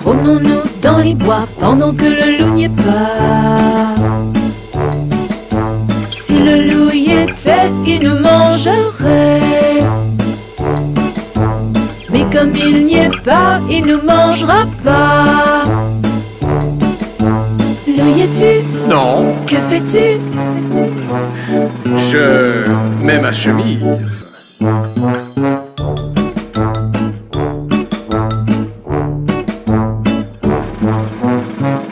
Promenons-nous dans les bois pendant que le loup n'y est pas. Si le loup y était, il nous mangerait. Mais comme il n'y est pas, il nous mangera pas. Loup y es-tu? Non, Que fais-tu? je mets ma chemise.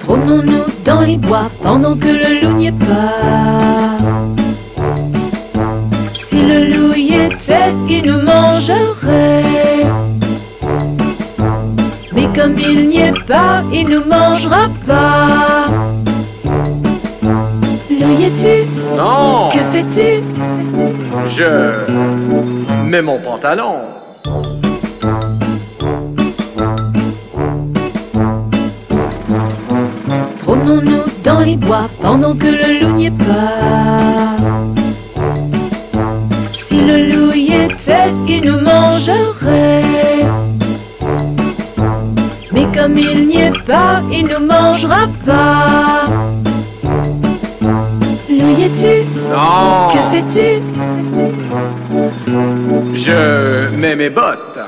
Promenons-nous dans les bois pendant que le loup n'y est pas. Si le loup y était, il nous mangerait. Mais comme il n'y est pas, il nous mangera pas. Loup y es-tu? Non, Que fais-tu? je mets mon pantalon. Promenons-nous dans les bois pendant que le loup n'y est pas. Si le loup y était, il nous mangerait. Mais comme il n'y est pas, il nous mangera pas. Loup y es-tu? Non, Que fais-tu? je mets mes bottes.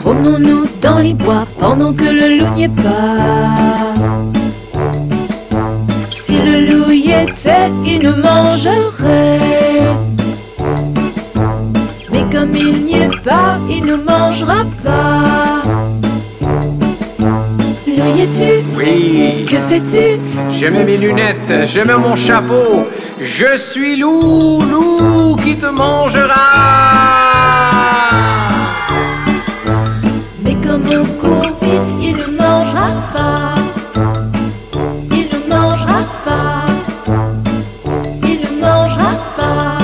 Promenons-nous dans les bois pendant que le loup n'y est pas. Si le loup y était, il nous mangerait. Mais comme il n'y est pas, il nous mangera pas. Loup y es-tu? Oui, Que fais-tu? je mets mes lunettes, je mets mon chapeau. Je suis loup, loup qui te mangera. Mais comme on court vite, il ne mangera pas. Il ne mangera pas. Il ne mangera pas.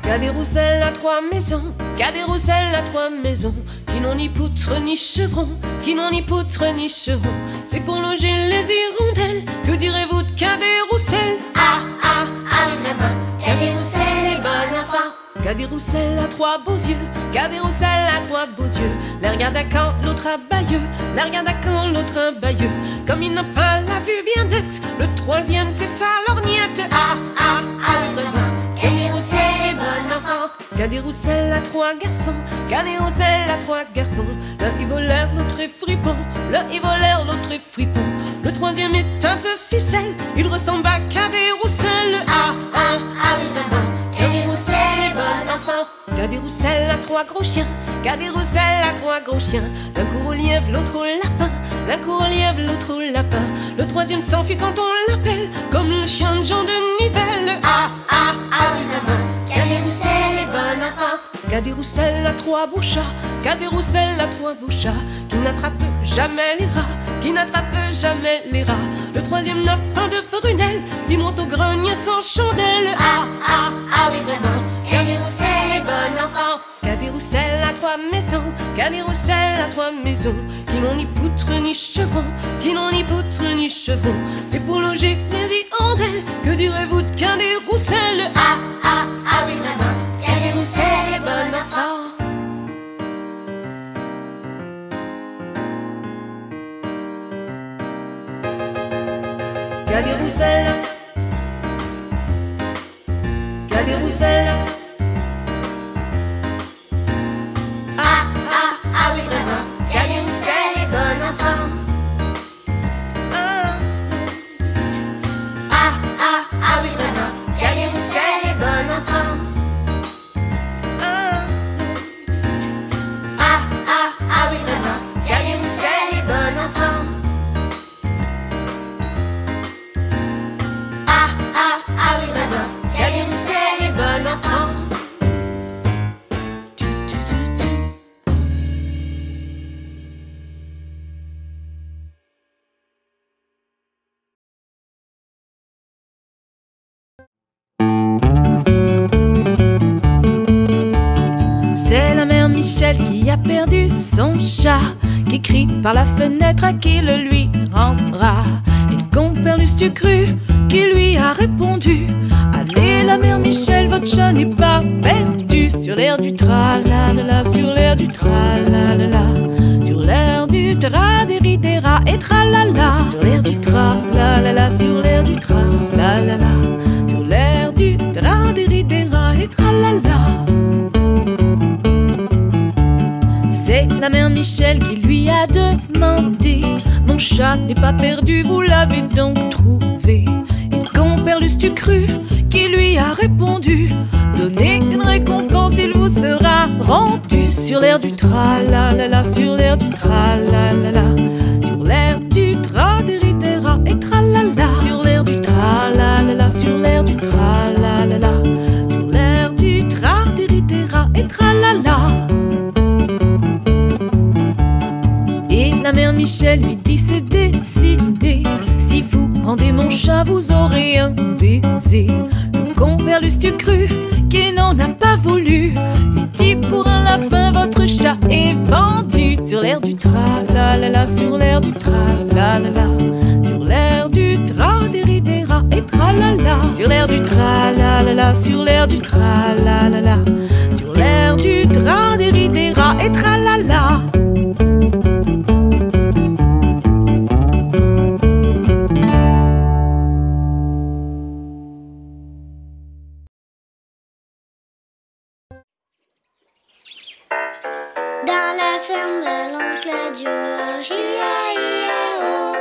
Qu'a des rousselles à trois maisons, qu'a des rousselles à trois maisons, qui n'ont ni poutre ni chevron, qui n'ont ni poutre ni chevron. C'est pour loger les hirondelles, que direz-vous de qu'a des rousselles? Ah, ah, ah, oui, vraiment, qu'a des rousselles et bon enfant. Qu'a des rousselles à trois beaux yeux, qu'a des rousselles à trois beaux yeux. La regarde à quand l'autre a bailleux, la regarde à quand l'autre a bailleux. Comme il n'a pas la vue bien nette, le troisième c'est sa lorgnette. Ah, ah, ah, oui, vraiment, qu'a des rousselles et bon enfant. Qu'a des rousselles à trois garçons, qu'a des rousselles à trois garçons. L'un est voleur, l'autre est fripon, l'un est voleur, l'autre est fripon. Le troisième est un peu ficelle, il ressemble à qu'a des rousselles. Ah, ah, ah, oui, vraiment, qu'a des rousselles et bon enfant. Qu'a des rousselles à trois gros chiens, qu'a des rousselles à trois gros chiens. L'un court au lièvre, l'autre au lapin, l'un court au lièvre, l'autre au lapin. Le troisième s'enfuit quand on l'appelle, comme le chien de Jean de Nivelle. Ah, ah, ah, oui, vraiment, qu'a des rousselles et bon enfant. Qu'a des rousselles à trois beaux chats, qu'a des rousselles à trois beaux chats, qui n'attrapent jamais les rats, qui n'attrapent jamais les rats. Le troisième n'a pas de prunelle, il monte au grenier sans chandelle. Ah, ah, ah, oui, vraiment, qu'a des rousselles et bon enfant. Qu'a des rousselles à trois maisons, qu'a des rousselles à trois maisons, qui n'ont ni poutre ni chevron, qui n'ont ni poutre ni chevron. C'est pour loger les hirondelles, que direz-vous de qu'a des rousselles? Ah, ah, ah, oui, vraiment, qu'a des rousselles et bon enfant. Qu'a des rousselles, qu'a des rousselles. Ah, ah, ah, oui, vraiment, qu'a des rousselles et bon enfant. Ah, Ah, ah, ah, oui, vraiment, qu'a des rousselles et bon enfant. ah. Ah, ah, ah, oui, vraiment, qu'a des rousselles et bon enfant. Ah, ah, ah, oui, vraiment, Michel qui a perdu son chat, qui crie par la fenêtre à qui le lui rendra. Et le compère Lustucru qui lui a répondu: allez la mère Michel, votre chat n'est pas perdu. Sur l'air du tra-la-la-la, sur l'air du tra-la-la-la, sur l'air du tra-déridera et tra-la-la, sur l'air du tra-la-la-la, sur l'air du tra-la-la-la, sur l'air du tra-déridera et tra-la-la. C'est la mère Michel qui lui a demandé: mon chat n'est pas perdu, vous l'avez donc trouvé? Et le compère Lustucru qui lui a répondu: donnez une récompense, il vous sera rendu. Sur l'air du tra-la-la-la, sur l'air du tra-la-la-la, sur l'air du tra-déridera et tra-la-la, sur l'air du tra-la-la-la, sur l'air du tra-la-la-la, sur l'air du tra-déridera et tra-la-la. Et la mère Michel lui dit: c'est décidé, si vous rendez mon chat, vous aurez un baiser. Le compère Lustucru qui n'en a pas voulu lui dit: pour un lapin, votre chat est vendu. Sur l'air du tra-la-la-la, sur l'air du tra-la-la-la, sur l'air du tra-déridera et tra-la-la, sur l'air du tra-la-la-la, sur l'air du tra-la-la-la, sur l'air du tra-déridera et tra-la-la. Dans la ferme de l'oncle Joe, hi-ya-hi-ya-oh,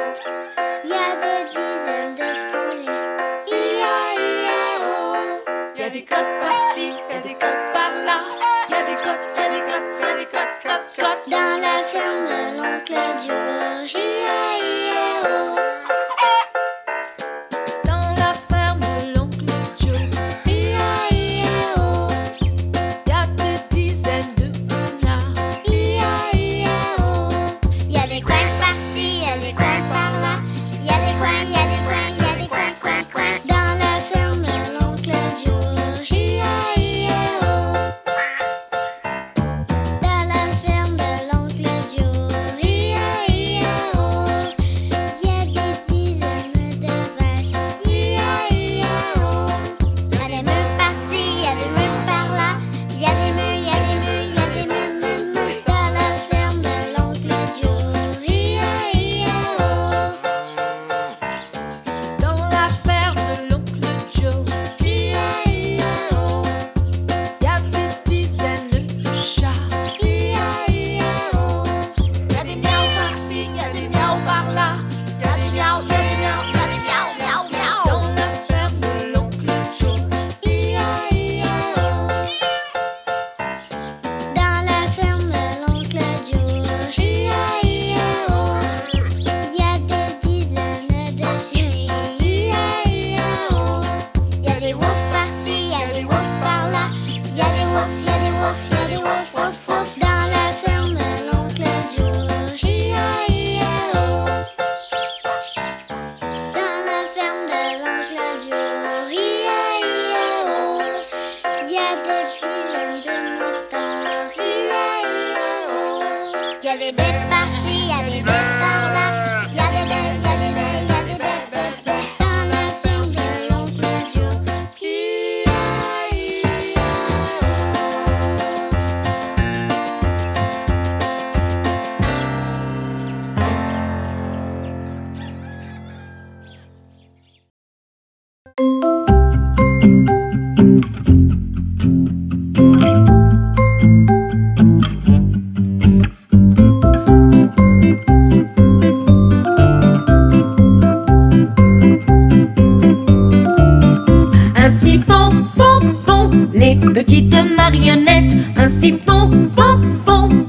y a des dizaines de poulets, hi-ya-hi-ya-oh. Y a des cotes par-ci, y a des cotes par-là, y a des cotes, y a des cotes, y a des cotes, cotes, cotes. Dans la ferme de l'oncle Joe, hi-ya-hi-ya-oh, Dans la ferme de l'oncle Joe, hi-ya-hi-ya-oh, y a des dizaines de renards. hi-ya-hi-ya-oh. Y a des coins par-ci, y a des coins par-là, y a des coins, y a des coins, y a des coins, coins, coins. Dans la ferme de l'oncle Joe, hi-ya-hi-ya-oh, dans la ferme de l'oncle Joe, hi-ya-hi-ya-oh, y a des dizaines de vaches, hi-ya-hi-ya-oh. Y a des meules par-ci, y a des meules par-là, y a des meules, y a des meules, y a des meules, meules, meules. Dans la ferme de l'oncle Joe, hi-ya-hi-ya-oh, Dans la ferme de l'oncle Joe, hi-ya-hi-ya-oh, y a des dizaines de chats. hi-ya-hi-ya-oh. Y a des miaou par-ci, y a des miaou par-là, y a des miaou, y a des miaou, y a des miaou, miaou, miaou. Dans la ferme de l'oncle Joe, hi-ya-hi-ya-oh, dans la ferme de l'oncle Joe, hi-ya-hi-ya-oh, y a des dizaines de chiens, hi-ya-hi-ya-oh. Y a des woufs par-ci, y a des woufs par-là, y a des woufs, y a des woufs, y a des woufs, wouf, wouf. Dans la ferme de l'oncle Joe, hi-ya-hi-ya-oh, dans la ferme de l'oncle Joe, hi-ya-hi-ya-oh, y a des dizaines de moutons, hi-ya-hi-ya-oh. Y a des bêtes par-ci, y a des bêtes par-là, y a des bêtes, y a des bêtes, y a des bêtes, bêtes, bêtes. Dans la ferme de l'oncle Joe, hi-ya-hi-ya-oh. Ainsi font les petites marionnettes. Ainsi font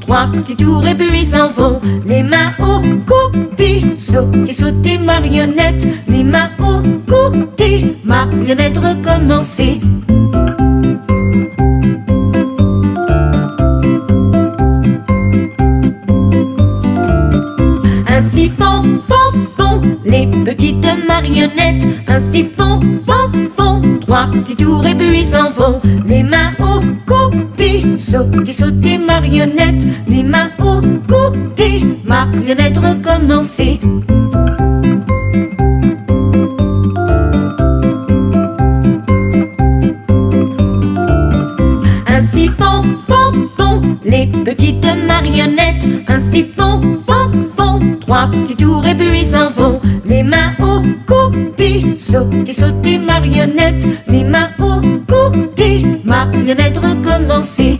trois petits tours et puis ils s'en vont. Les mains au côté, sauter marionnettes. Les mains au côté, marionnettes recommencer. Ainsi font les petites marionnettes. Ainsi font trois trois petits tours et puis ils s'en vont. Les mains au côté, sauter, sauter, marionnette. Les mains au côté, marionnette, recommencer. Ainsi font, font, font les petites marionnettes. Ainsi font, font, font trois petits tours et puis ils s'en vont. Les mains au côté, sauter, sauter, marionnette. Les mains au côté, marionnette, recommencer.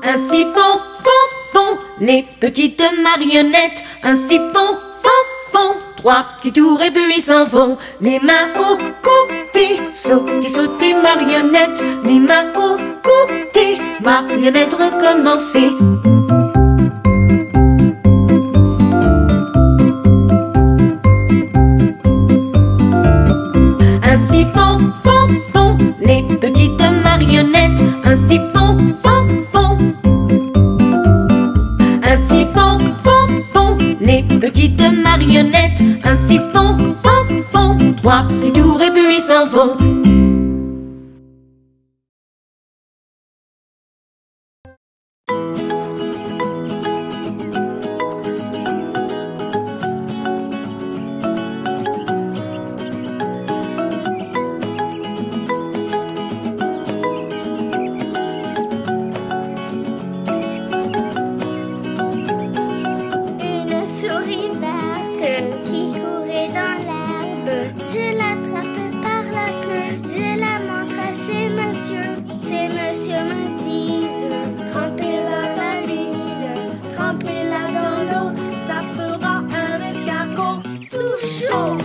Ainsi font, font, font les petites marionnettes. Ainsi font, font, font trois petits tours et puis ils s'en vont. Les mains au côté, sauter, sauter, marionnette. Les mains au côté, marionnette, recommencer. Ainsi font, font, font les petites marionnettes. Ainsi font, font, font. Ainsi font, font, font les petites marionnettes. Ainsi font, font, font trois petits tours et puis ils s'en vont. Une souris verte qui courait dans l'herbe. Je l'attrape par la queue, je la montre à ces messieurs. Ces messieurs me disent: trempez-la dans l'huile, trempez-la dans l'eau, Ça fera un escargot. tout chaud.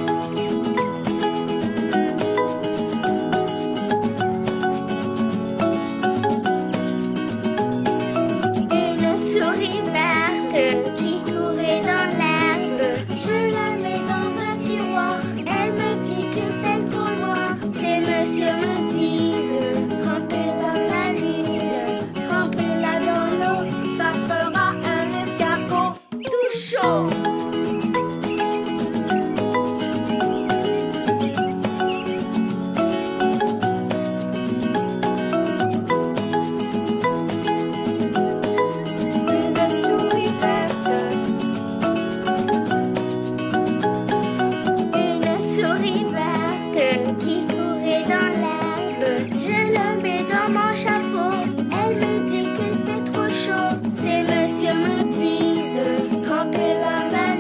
Une souris verte qui courait dans l'herbe. Je la mets dans un tiroir. Elle me dit qu'il fait trop noir. Ces messieurs me disent: trempez-la dans l'huile, trempez-la dans l'eau, Ça fera un escargot. tout chaud. Une souris verte. Une souris verte qui courait dans l'herbe. Je le mets dans mon chapeau. Elle me dit qu'il fait trop chaud. Ces messieurs me disent: trempez-la dans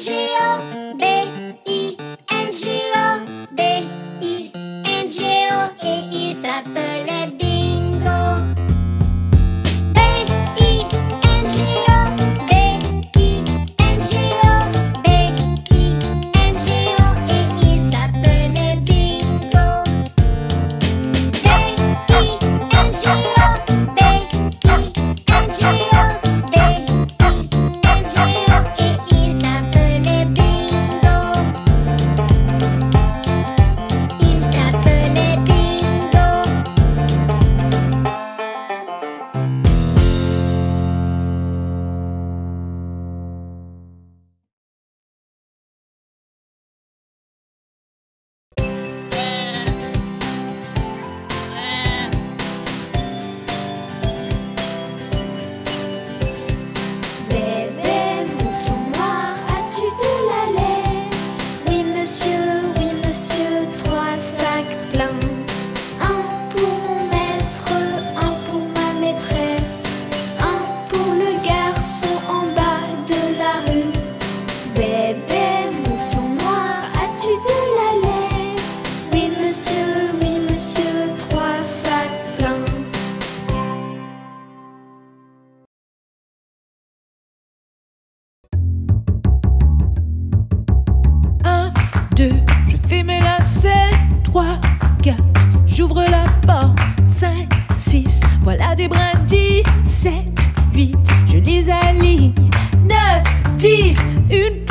B-I-N-G-O, B-I-N-G-O, et il s'appelait Bingo. B-I-N-G-O, B-I-N-G-O, B-I-N-G-O, et il s'appelait Bingo. B-I-N-G-O, B-I-N-G-O, B-I-N-G-O, et il s'appelait Bingo. Il s'appelait Bingo. Bébé mouton noir, as-tu de la laine? Oui monsieur, 3 sacs pleins. Un pour mon maître, un pour ma maîtresse, un pour le garçon en bas de la rue. Bébé mouton noir, as-tu de la laine? Oui monsieur, 3 sacs pleins. 1, 2, je fais mes lacets. 3, 4, j'ouvre la porte. 5, 6, voilà des brindilles. 7, 8, je les aligne. 9, 10, une